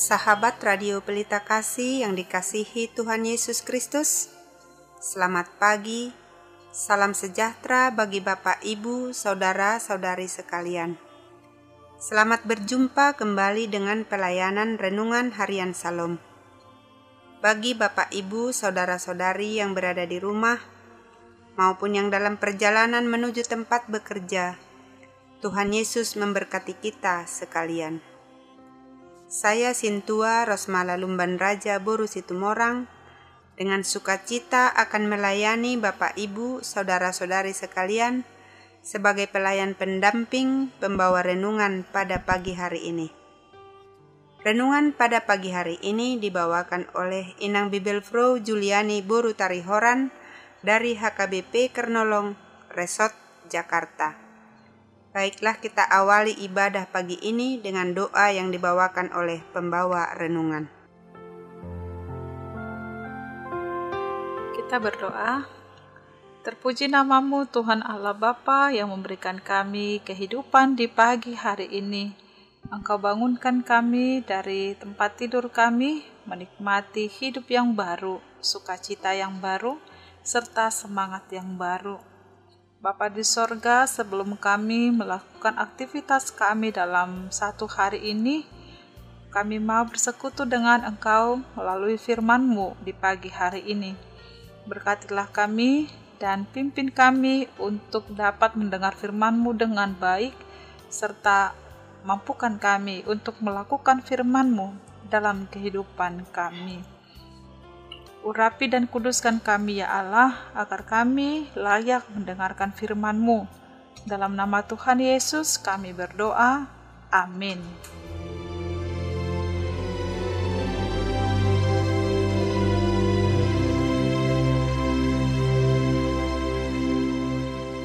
Sahabat Radio Pelita Kasih yang dikasihi Tuhan Yesus Kristus, selamat pagi, salam sejahtera bagi Bapak, Ibu, Saudara-saudari sekalian. Selamat berjumpa kembali dengan pelayanan Renungan Harian Salom. Bagi Bapak, Ibu, Saudara-saudari yang berada di rumah, maupun yang dalam perjalanan menuju tempat bekerja, Tuhan Yesus memberkati kita sekalian. Saya Sintua Rosmala Lumban Raja Boru Situmorang dengan sukacita akan melayani Bapak Ibu Saudara-saudari sekalian sebagai pelayan pendamping pembawa renungan pada pagi hari ini. Renungan pada pagi hari ini dibawakan oleh Inang Bibelfrau Juliani Boru Tarihoran dari HKBP Kernolong, Resort, Jakarta. Baiklah, kita awali ibadah pagi ini dengan doa yang dibawakan oleh pembawa renungan. Kita berdoa. Terpuji namamu Tuhan Allah Bapa yang memberikan kami kehidupan di pagi hari ini. Engkau bangunkan kami dari tempat tidur kami, menikmati hidup yang baru, sukacita yang baru, serta semangat yang baru. Bapa di sorga, sebelum kami melakukan aktivitas kami dalam satu hari ini, kami mau bersekutu dengan Engkau melalui firman-Mu di pagi hari ini. Berkatilah kami dan pimpin kami untuk dapat mendengar firman-Mu dengan baik, serta mampukan kami untuk melakukan firman-Mu dalam kehidupan kami. Urapi dan kuduskan kami ya Allah, agar kami layak mendengarkan firman-Mu. Dalam nama Tuhan Yesus kami berdoa. Amin.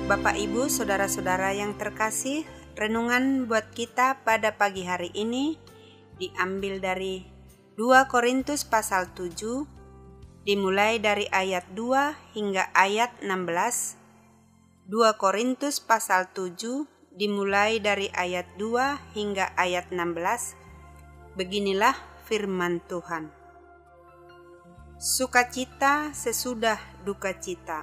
Bapak, Ibu, Saudara-saudara yang terkasih, renungan buat kita pada pagi hari ini diambil dari 2 Korintus pasal 7, dimulai dari ayat 2 hingga ayat 16, 2 Korintus pasal 7, dimulai dari ayat 2 hingga ayat 16, beginilah firman Tuhan. Sukacita sesudah duka cita.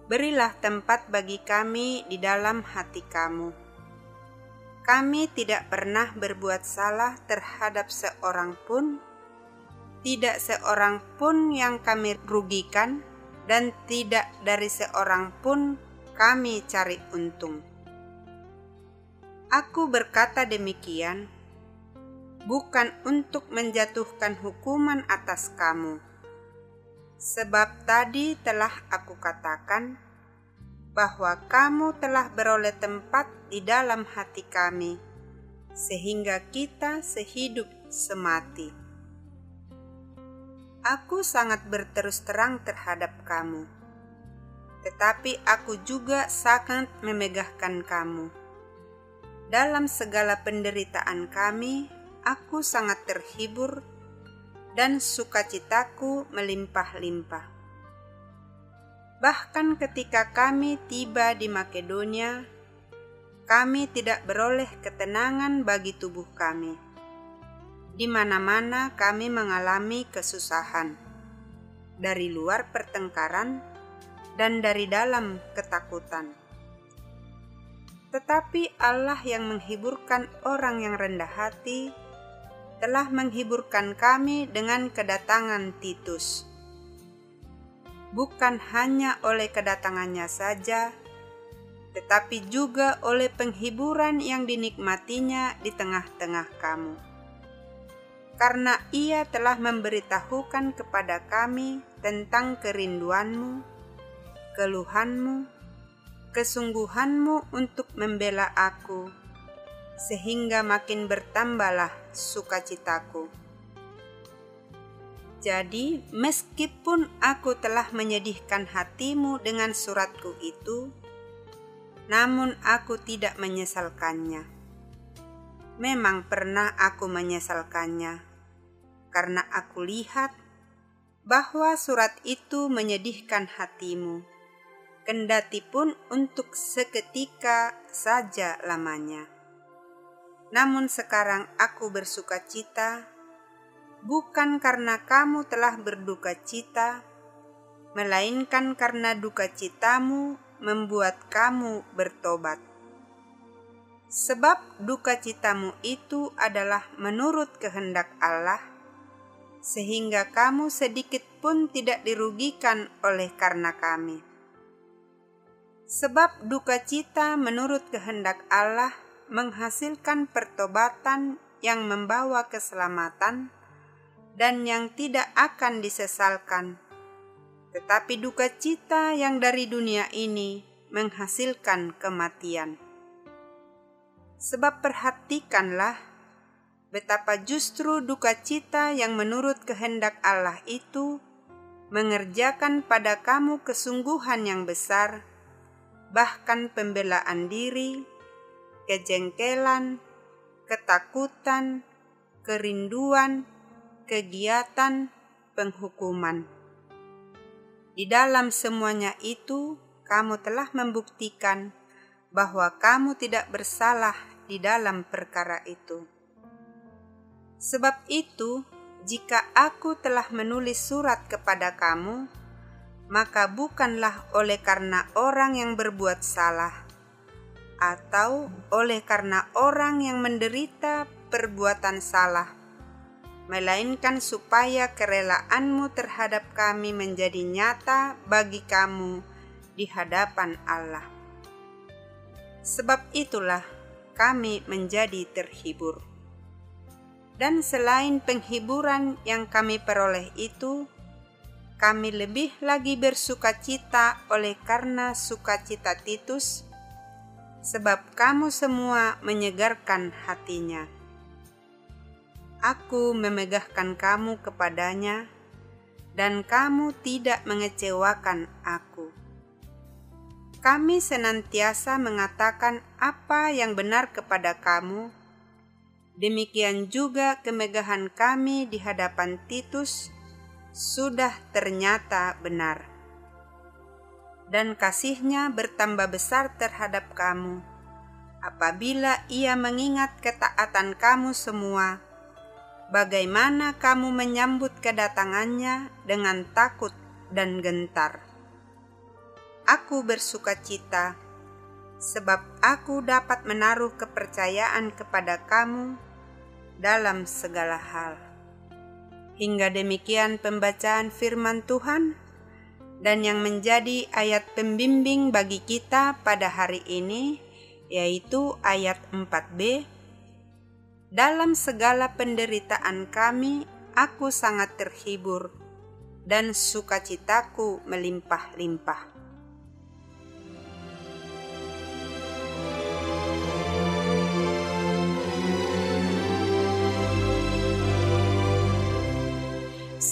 Berilah tempat bagi kami di dalam hati kamu. Kami tidak pernah berbuat salah terhadap seorang pun, tidak seorang pun yang kami rugikan, dan tidak dari seorang pun kami cari untung. Aku berkata demikian, bukan untuk menjatuhkan hukuman atas kamu. Sebab tadi telah aku katakan, bahwa kamu telah beroleh tempat di dalam hati kami, sehingga kita sehidup semati. Aku sangat berterus terang terhadap kamu, tetapi aku juga sangat memegahkan kamu. Dalam segala penderitaan kami, aku sangat terhibur dan sukacitaku melimpah-limpah. Bahkan ketika kami tiba di Makedonia, kami tidak beroleh ketenangan bagi tubuh kami. Di mana-mana kami mengalami kesusahan, dari luar pertengkaran dan dari dalam ketakutan. Tetapi Allah yang menghiburkan orang yang rendah hati telah menghiburkan kami dengan kedatangan Titus. Bukan hanya oleh kedatangannya saja, tetapi juga oleh penghiburan yang dinikmatinya di tengah-tengah kamu. Karena ia telah memberitahukan kepada kami tentang kerinduanmu, keluhanmu, kesungguhanmu untuk membela aku, sehingga makin bertambahlah sukacitaku. Jadi, meskipun aku telah menyedihkan hatimu dengan suratku itu, namun aku tidak menyesalkannya. Memang pernah aku menyesalkannya, karena aku lihat bahwa surat itu menyedihkan hatimu, kendati pun untuk seketika saja lamanya. namun sekarang aku bersuka cita, bukan karena kamu telah berduka cita, melainkan karena duka citamu membuat kamu bertobat. Sebab duka citamu itu adalah menurut kehendak Allah, sehingga kamu sedikit pun tidak dirugikan oleh karena kami. Sebab duka cita menurut kehendak Allah menghasilkan pertobatan yang membawa keselamatan dan yang tidak akan disesalkan. Tetapi duka cita yang dari dunia ini menghasilkan kematian. Sebab perhatikanlah betapa justru duka cita yang menurut kehendak Allah itu mengerjakan pada kamu kesungguhan yang besar, bahkan pembelaan diri, kejengkelan, ketakutan, kerinduan, kegiatan, penghukuman. Di dalam semuanya itu, kamu telah membuktikan bahwa kamu tidak bersalah di dalam perkara itu. Sebab itu, jika aku telah menulis surat kepada kamu, maka bukanlah oleh karena orang yang berbuat salah, atau oleh karena orang yang menderita perbuatan salah, melainkan supaya kerelaanmu terhadap kami menjadi nyata bagi kamu di hadapan Allah. Sebab itulah kami menjadi terhibur. Dan selain penghiburan yang kami peroleh itu, kami lebih lagi bersukacita oleh karena sukacita Titus, sebab kamu semua menyegarkan hatinya. Aku memegahkan kamu kepadanya, dan kamu tidak mengecewakan aku. Kami senantiasa mengatakan apa yang benar kepada kamu, demikian juga kemegahan kami di hadapan Titus sudah ternyata benar. Dan kasihnya bertambah besar terhadap kamu, apabila ia mengingat ketaatan kamu semua, bagaimana kamu menyambut kedatangannya dengan takut dan gentar. Aku bersukacita, sebab aku dapat menaruh kepercayaan kepada kamu dalam segala hal. Hingga demikian pembacaan firman Tuhan, dan yang menjadi ayat pembimbing bagi kita pada hari ini, yaitu ayat 4b. Dalam segala penderitaan kami, aku sangat terhibur, dan sukacitaku melimpah-limpah.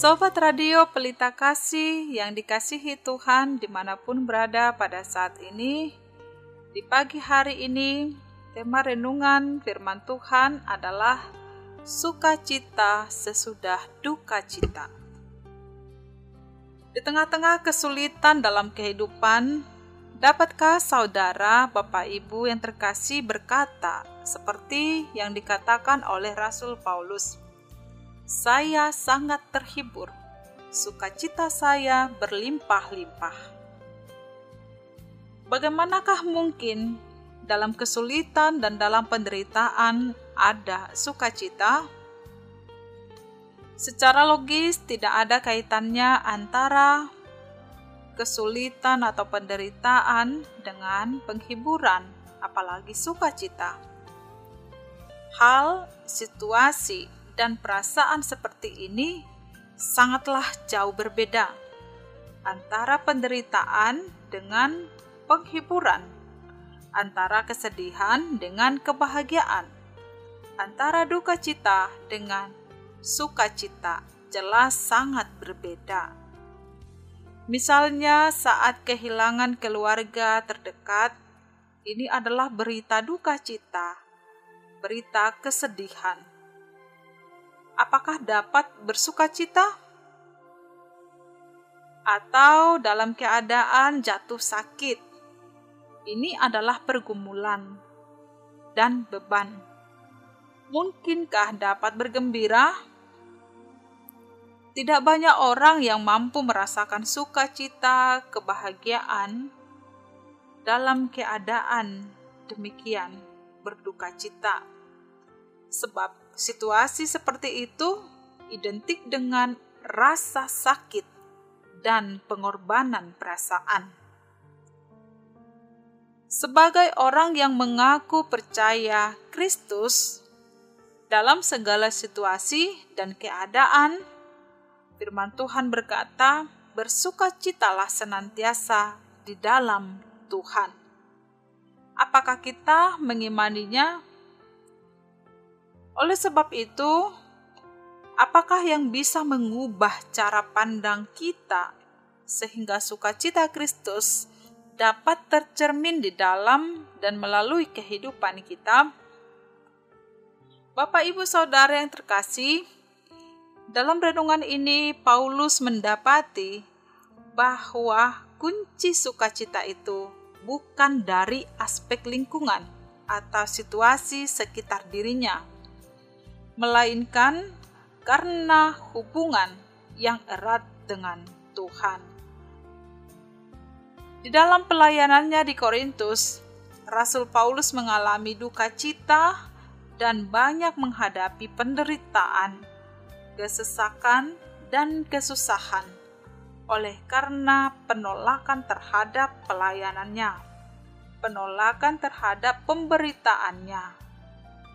Sobat Radio Pelita Kasih yang dikasihi Tuhan dimanapun berada pada saat ini, di pagi hari ini, tema renungan firman Tuhan adalah sukacita sesudah duka cita. Di tengah-tengah kesulitan dalam kehidupan, dapatkah saudara, Bapak Ibu yang terkasih berkata seperti yang dikatakan oleh Rasul Paulus, "Saya sangat terhibur, sukacita saya berlimpah-limpah." Bagaimanakah mungkin dalam kesulitan dan dalam penderitaan ada sukacita? Secara logis tidak ada kaitannya antara kesulitan atau penderitaan dengan penghiburan, apalagi sukacita. Hal, situasi, dan perasaan seperti ini sangatlah jauh berbeda antara penderitaan dengan penghiburan, antara kesedihan dengan kebahagiaan, antara duka cita dengan sukacita, jelas sangat berbeda. Misalnya saat kehilangan keluarga terdekat, ini adalah berita duka cita, berita kesedihan. Apakah dapat bersukacita? Atau dalam keadaan jatuh sakit, ini adalah pergumulan dan beban. Mungkinkah dapat bergembira? Tidak banyak orang yang mampu merasakan sukacita, kebahagiaan dalam keadaan demikian berduka cita. Sebab situasi seperti itu identik dengan rasa sakit dan pengorbanan perasaan. Sebagai orang yang mengaku percaya Kristus dalam segala situasi dan keadaan, firman Tuhan berkata, bersukacitalah senantiasa di dalam Tuhan. Apakah kita mengimaninya? Oleh sebab itu, apakah yang bisa mengubah cara pandang kita sehingga sukacita Kristus dapat tercermin di dalam dan melalui kehidupan kita? Bapak, Ibu, Saudara yang terkasih, dalam renungan ini Paulus mendapati bahwa kunci sukacita itu bukan dari aspek lingkungan atau situasi sekitar dirinya, melainkan karena hubungan yang erat dengan Tuhan. Di dalam pelayanannya di Korintus, Rasul Paulus mengalami duka cita dan banyak menghadapi penderitaan, kesesakan, dan kesusahan oleh karena penolakan terhadap pelayanannya, penolakan terhadap pemberitaannya.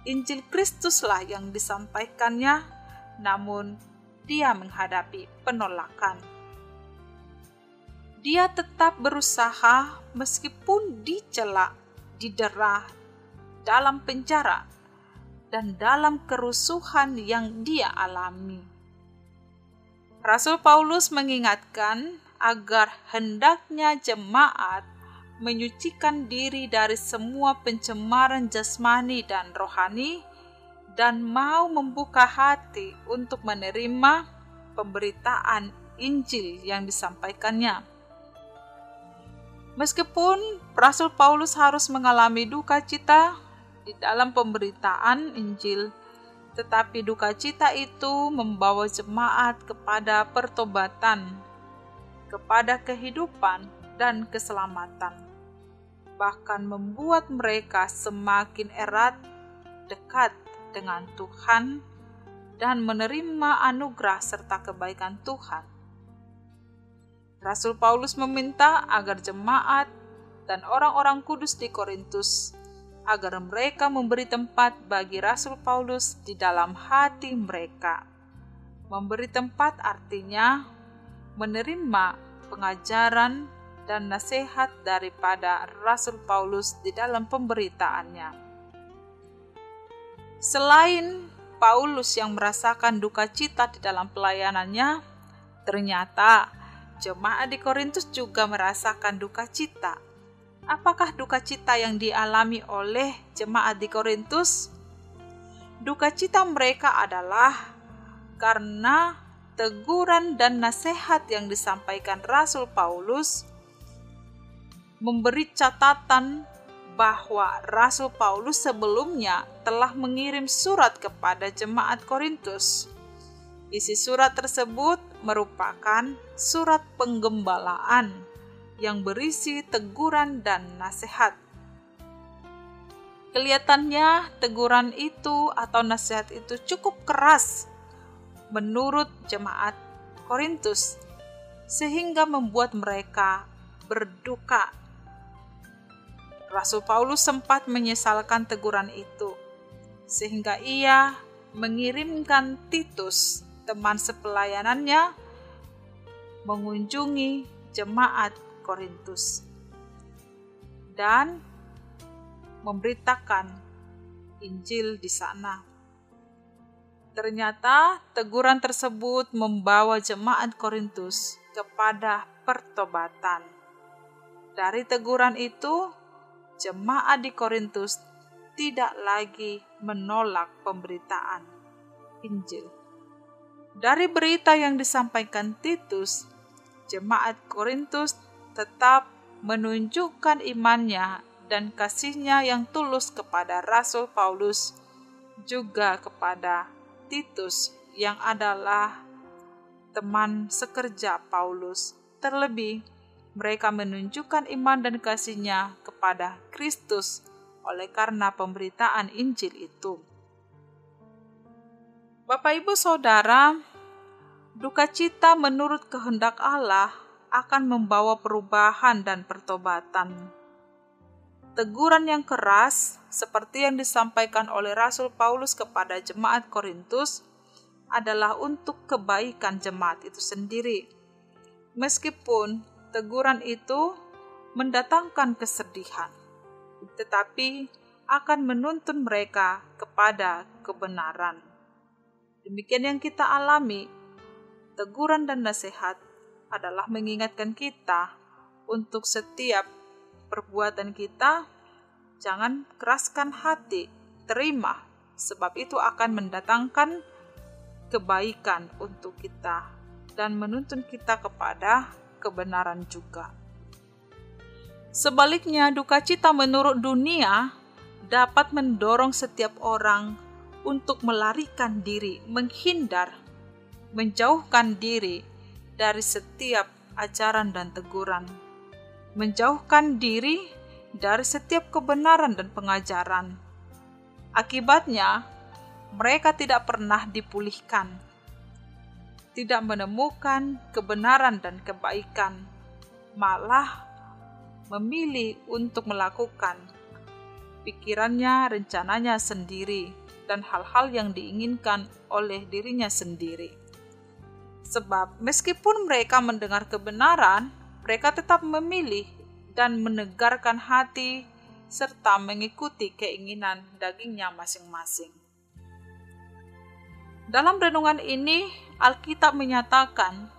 Injil Kristuslah yang disampaikannya, namun dia menghadapi penolakan. Dia tetap berusaha meskipun dicela, didera, dalam penjara, dan dalam kerusuhan yang dia alami. Rasul Paulus mengingatkan agar hendaknya jemaat menyucikan diri dari semua pencemaran jasmani dan rohani dan mau membuka hati untuk menerima pemberitaan Injil yang disampaikannya. Meskipun Rasul Paulus harus mengalami duka cita di dalam pemberitaan Injil, tetapi duka cita itu membawa jemaat kepada pertobatan, kepada kehidupan dan keselamatan, bahkan membuat mereka semakin erat, dekat dengan Tuhan, dan menerima anugerah serta kebaikan Tuhan. Rasul Paulus meminta agar jemaat dan orang-orang kudus di Korintus agar mereka memberi tempat bagi Rasul Paulus di dalam hati mereka. Memberi tempat artinya menerima pengajaran dan nasihat daripada Rasul Paulus di dalam pemberitaannya. Selain Paulus yang merasakan duka cita di dalam pelayanannya, ternyata jemaat di Korintus juga merasakan duka cita. Apakah duka cita yang dialami oleh jemaat di Korintus? Duka cita mereka adalah karena teguran dan nasihat yang disampaikan Rasul Paulus, memberi catatan bahwa Rasul Paulus sebelumnya telah mengirim surat kepada jemaat Korintus. Isi surat tersebut merupakan surat penggembalaan yang berisi teguran dan nasihat. Kelihatannya teguran itu atau nasihat itu cukup keras menurut jemaat Korintus, sehingga membuat mereka berduka. Rasul Paulus sempat menyesalkan teguran itu, sehingga ia mengirimkan Titus, teman sepelayanannya, mengunjungi jemaat Korintus dan memberitakan Injil di sana. Ternyata teguran tersebut membawa jemaat Korintus kepada pertobatan. Dari teguran itu, jemaat di Korintus tidak lagi menolak pemberitaan Injil. Dari berita yang disampaikan Titus, jemaat Korintus tetap menunjukkan imannya dan kasihnya yang tulus kepada Rasul Paulus juga kepada Titus yang adalah teman sekerja Paulus. Terlebih, mereka menunjukkan iman dan kasihnya kepada Kristus oleh karena pemberitaan Injil itu. Bapak, Ibu, Saudara, duka cita menurut kehendak Allah akan membawa perubahan dan pertobatan. Teguran yang keras, seperti yang disampaikan oleh Rasul Paulus kepada jemaat Korintus, adalah untuk kebaikan jemaat itu sendiri. Meskipun teguran itu mendatangkan kesedihan, tetapi akan menuntun mereka kepada kebenaran. Demikian yang kita alami. Teguran dan nasihat adalah mengingatkan kita untuk setiap perbuatan kita, jangan keraskan hati, terima, sebab itu akan mendatangkan kebaikan untuk kita dan menuntun kita kepada kebenaran juga. Sebaliknya, duka cita menurut dunia dapat mendorong setiap orang untuk melarikan diri, menghindar, menjauhkan diri dari setiap ajaran dan teguran, menjauhkan diri dari setiap kebenaran dan pengajaran. Akibatnya, mereka tidak pernah dipulihkan, tidak menemukan kebenaran dan kebaikan, malah memilih untuk melakukan pikirannya, rencananya sendiri, dan hal-hal yang diinginkan oleh dirinya sendiri. Sebab meskipun mereka mendengar kebenaran, mereka tetap memilih dan menegarkan hati serta mengikuti keinginan dagingnya masing-masing. Dalam renungan ini, Alkitab menyatakan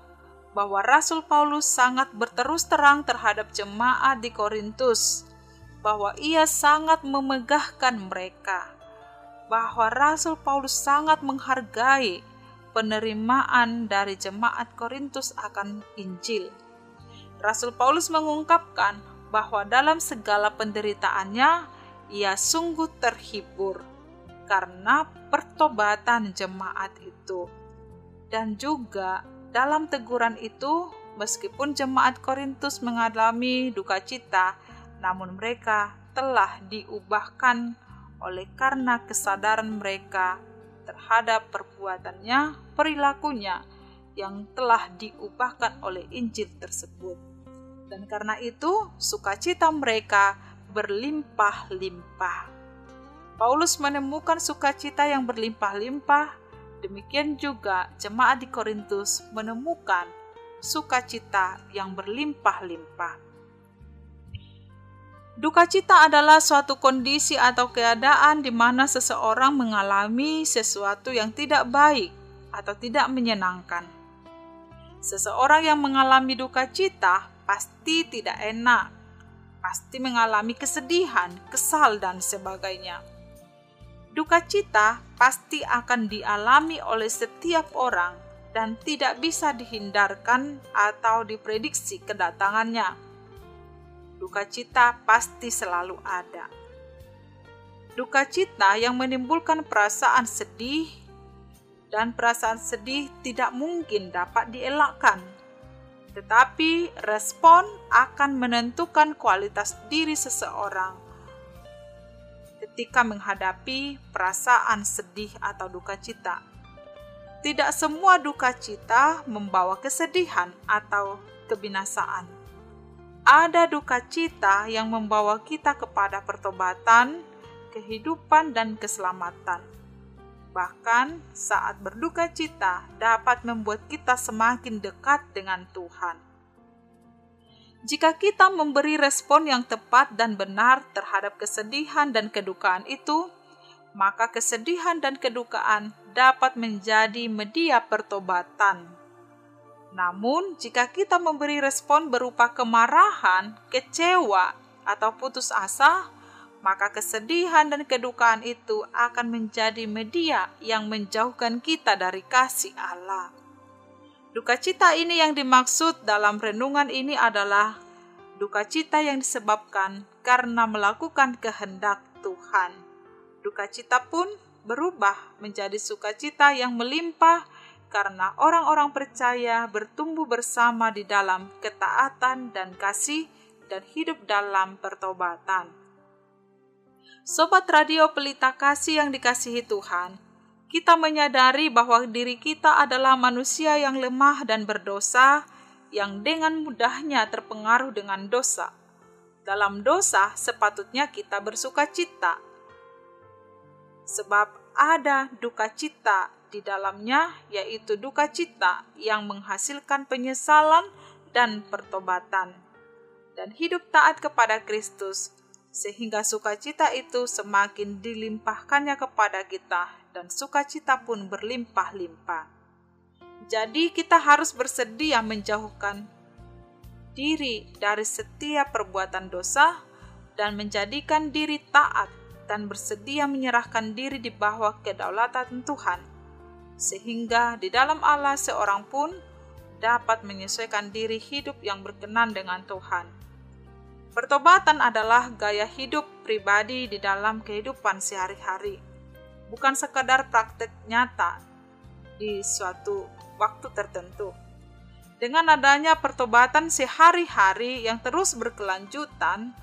bahwa Rasul Paulus sangat berterus terang terhadap jemaat di Korintus, bahwa ia sangat memegahkan mereka, bahwa Rasul Paulus sangat menghargai penerimaan dari jemaat Korintus akan Injil. Rasul Paulus mengungkapkan bahwa dalam segala penderitaannya, ia sungguh terhibur karena pertobatan jemaat itu. Dan juga dalam teguran itu, meskipun jemaat Korintus mengalami duka cita, namun mereka telah diubahkan oleh karena kesadaran mereka terhadap perbuatannya, perilakunya yang telah diubahkan oleh Injil tersebut. Dan karena itu, sukacita mereka berlimpah-limpah. Paulus menemukan sukacita yang berlimpah-limpah, demikian juga jemaat di Korintus menemukan sukacita yang berlimpah-limpah. Duka cita adalah suatu kondisi atau keadaan di mana seseorang mengalami sesuatu yang tidak baik atau tidak menyenangkan. Seseorang yang mengalami duka cita pasti tidak enak, pasti mengalami kesedihan, kesal, dan sebagainya. Duka cita pasti akan dialami oleh setiap orang dan tidak bisa dihindarkan atau diprediksi kedatangannya. Duka cita pasti selalu ada. Duka cita yang menimbulkan perasaan sedih, dan perasaan sedih tidak mungkin dapat dielakkan. Tetapi respon akan menentukan kualitas diri seseorang ketika menghadapi perasaan sedih atau duka cita. Tidak semua duka cita membawa kesedihan atau kebinasaan. Ada duka cita yang membawa kita kepada pertobatan, kehidupan, dan keselamatan. Bahkan saat berduka cita dapat membuat kita semakin dekat dengan Tuhan. Jika kita memberi respon yang tepat dan benar terhadap kesedihan dan kedukaan itu, maka kesedihan dan kedukaan dapat menjadi media pertobatan. Namun, jika kita memberi respon berupa kemarahan, kecewa, atau putus asa, maka kesedihan dan kedukaan itu akan menjadi media yang menjauhkan kita dari kasih Allah. Duka cita ini yang dimaksud dalam renungan ini adalah duka cita yang disebabkan karena melakukan kehendak Tuhan. Duka cita pun berubah menjadi sukacita yang melimpah karena orang-orang percaya bertumbuh bersama di dalam ketaatan dan kasih dan hidup dalam pertobatan. Sobat Radio Pelita Kasih yang dikasihi Tuhan, kita menyadari bahwa diri kita adalah manusia yang lemah dan berdosa, yang dengan mudahnya terpengaruh dengan dosa. Dalam dosa, sepatutnya kita bersukacita, sebab ada duka cita di dalamnya, yaitu duka cita yang menghasilkan penyesalan dan pertobatan, dan hidup taat kepada Kristus, sehingga sukacita itu semakin dilimpahkannya kepada kita, dan sukacita pun berlimpah-limpah. Jadi kita harus bersedia menjauhkan diri dari setiap perbuatan dosa dan menjadikan diri taat dan bersedia menyerahkan diri di bawah kedaulatan Tuhan, sehingga di dalam Allah seorang pun dapat menyesuaikan diri hidup yang berkenan dengan Tuhan. Pertobatan adalah gaya hidup pribadi di dalam kehidupan sehari-hari, bukan sekadar praktek nyata di suatu waktu tertentu. Dengan adanya pertobatan sehari-hari yang terus berkelanjutan,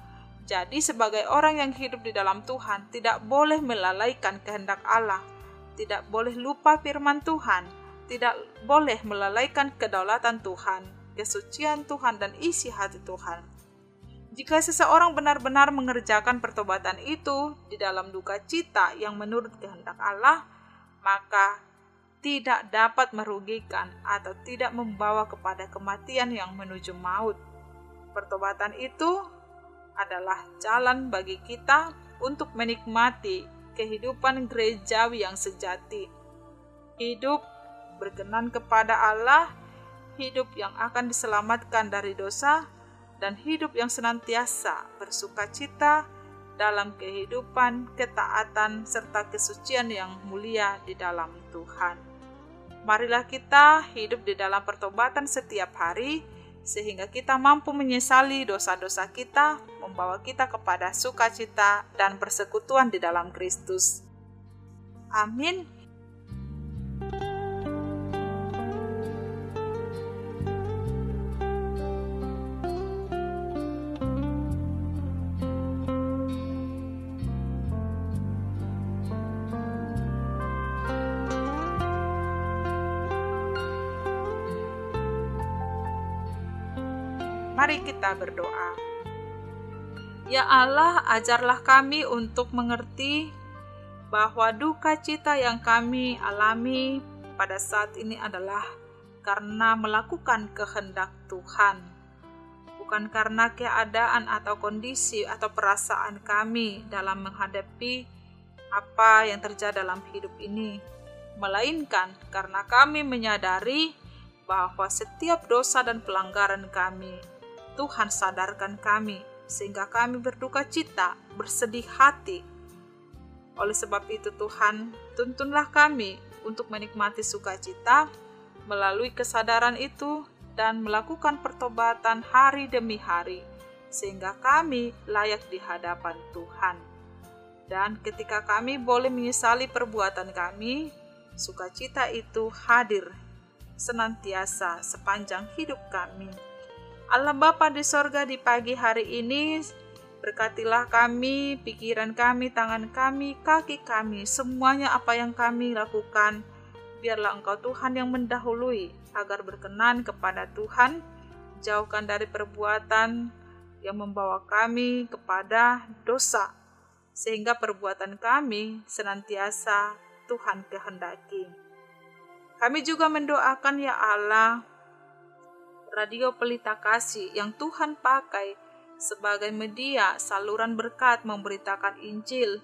jadi sebagai orang yang hidup di dalam Tuhan tidak boleh melalaikan kehendak Allah, tidak boleh lupa firman Tuhan, tidak boleh melalaikan kedaulatan Tuhan, kesucian Tuhan, dan isi hati Tuhan. Jika seseorang benar-benar mengerjakan pertobatan itu di dalam duka cita yang menurut kehendak Allah, maka tidak dapat merugikan atau tidak membawa kepada kematian yang menuju maut. Pertobatan itu adalah jalan bagi kita untuk menikmati kehidupan gerejawi yang sejati. Hidup berkenan kepada Allah, hidup yang akan diselamatkan dari dosa, dan hidup yang senantiasa bersukacita dalam kehidupan, ketaatan, serta kesucian yang mulia di dalam Tuhan. Marilah kita hidup di dalam pertobatan setiap hari, sehingga kita mampu menyesali dosa-dosa kita, membawa kita kepada sukacita dan persekutuan di dalam Kristus. Amin. Mari kita berdoa. Ya Allah, ajarlah kami untuk mengerti bahwa duka cita yang kami alami pada saat ini adalah karena melakukan kehendak Tuhan, bukan karena keadaan atau kondisi atau perasaan kami dalam menghadapi apa yang terjadi dalam hidup ini, melainkan karena kami menyadari bahwa setiap dosa dan pelanggaran kami Tuhan sadarkan kami, sehingga kami berduka cita, bersedih hati. Oleh sebab itu Tuhan, tuntunlah kami untuk menikmati sukacita melalui kesadaran itu dan melakukan pertobatan hari demi hari, sehingga kami layak di hadapan Tuhan. Dan ketika kami boleh menyesali perbuatan kami, sukacita itu hadir senantiasa sepanjang hidup kami. Allah Bapa di sorga, di pagi hari ini, berkatilah kami, pikiran kami, tangan kami, kaki kami, semuanya apa yang kami lakukan. Biarlah Engkau Tuhan yang mendahului, agar berkenan kepada Tuhan, jauhkan dari perbuatan yang membawa kami kepada dosa, sehingga perbuatan kami senantiasa Tuhan kehendaki. Kami juga mendoakan ya Allah, Radio Pelita Kasih yang Tuhan pakai sebagai media saluran berkat memberitakan Injil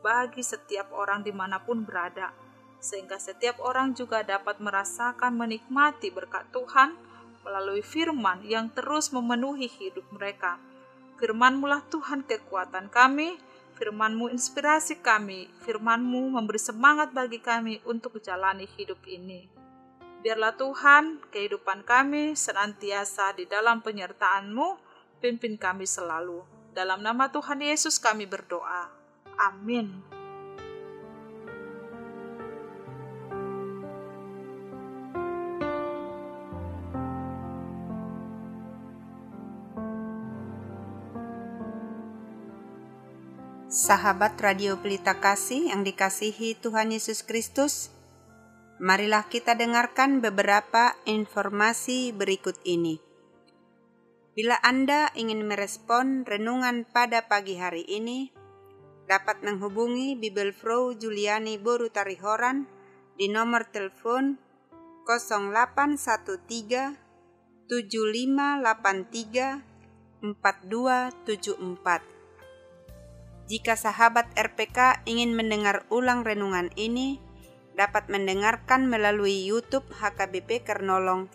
bagi setiap orang dimanapun berada, sehingga setiap orang juga dapat merasakan menikmati berkat Tuhan melalui firman yang terus memenuhi hidup mereka. Firman-Mu lah Tuhan kekuatan kami, Firman-Mu inspirasi kami, Firman-Mu memberi semangat bagi kami untuk menjalani hidup ini. Biarlah Tuhan, kehidupan kami senantiasa di dalam penyertaan-Mu, pimpin kami selalu. Dalam nama Tuhan Yesus kami berdoa. Amin. Sahabat Radio Pelita Kasih yang dikasihi Tuhan Yesus Kristus, marilah kita dengarkan beberapa informasi berikut ini. Bila Anda ingin merespon renungan pada pagi hari ini, dapat menghubungi Bibelfrau Juliani Boru Tarihoran di nomor telepon 0813 7583 4274. Jika sahabat RPK ingin mendengar ulang renungan ini, dapat mendengarkan melalui YouTube HKBP Kernolong,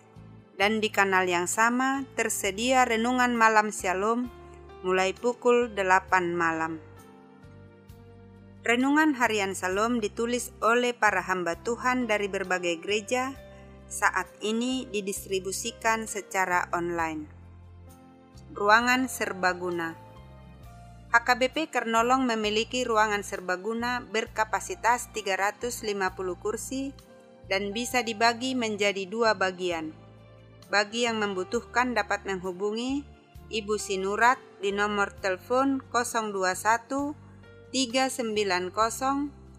dan di kanal yang sama tersedia renungan malam Shalom mulai pukul 8 malam. Renungan harian Shalom ditulis oleh para hamba Tuhan dari berbagai gereja, saat ini didistribusikan secara online. Ruangan serbaguna. HKBP Kernolong memiliki ruangan serbaguna berkapasitas 350 kursi dan bisa dibagi menjadi 2 bagian. Bagi yang membutuhkan dapat menghubungi Ibu Sinurat di nomor telepon 021 390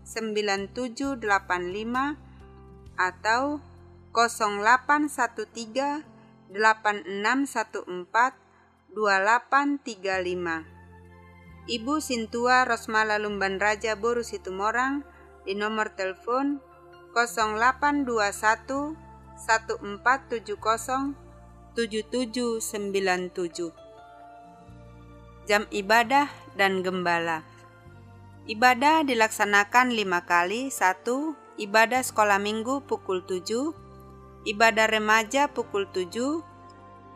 9785 atau 0813 8614 2835. Ibu Sintua Rosmala Lumban Raja Boru Situmorang di nomor telepon 0821 1470 7797. Jam ibadah dan gembala. Ibadah dilaksanakan 5 kali. 1. Ibadah sekolah minggu pukul 7, ibadah remaja pukul 7,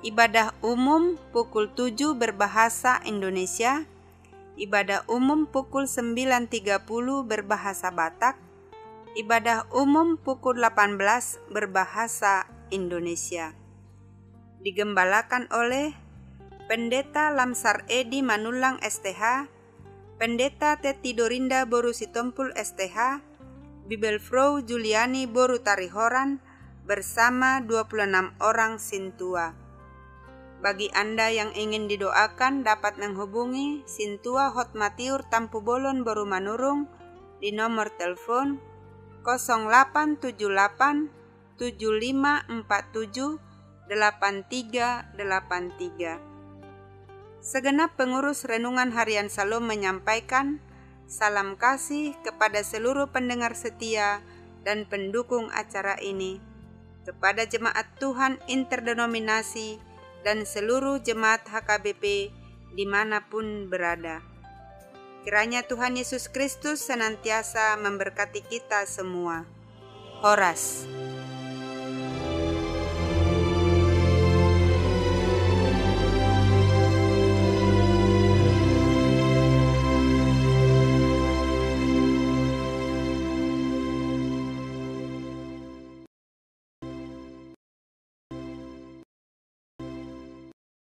ibadah umum pukul 7 berbahasa Indonesia, ibadah umum pukul 9.30 berbahasa Batak, ibadah umum pukul 18 berbahasa Indonesia. Digembalakan oleh Pendeta Lamsar Edi Manulang STH, Pendeta Teti Dorinda Boru Sitompul STH, Bibelfrau Juliani Boru Tarihoran bersama 26 orang Sintua. Bagi Anda yang ingin didoakan dapat menghubungi Sintua Hotmatiur Tampu Bolon Boru Manurung di nomor telepon 0878 7547 8383. Segenap pengurus renungan harian Shalom menyampaikan salam kasih kepada seluruh pendengar setia dan pendukung acara ini, kepada jemaat Tuhan interdenominasi dan seluruh jemaat HKBP dimanapun berada. Kiranya Tuhan Yesus Kristus senantiasa memberkati kita semua. Horas.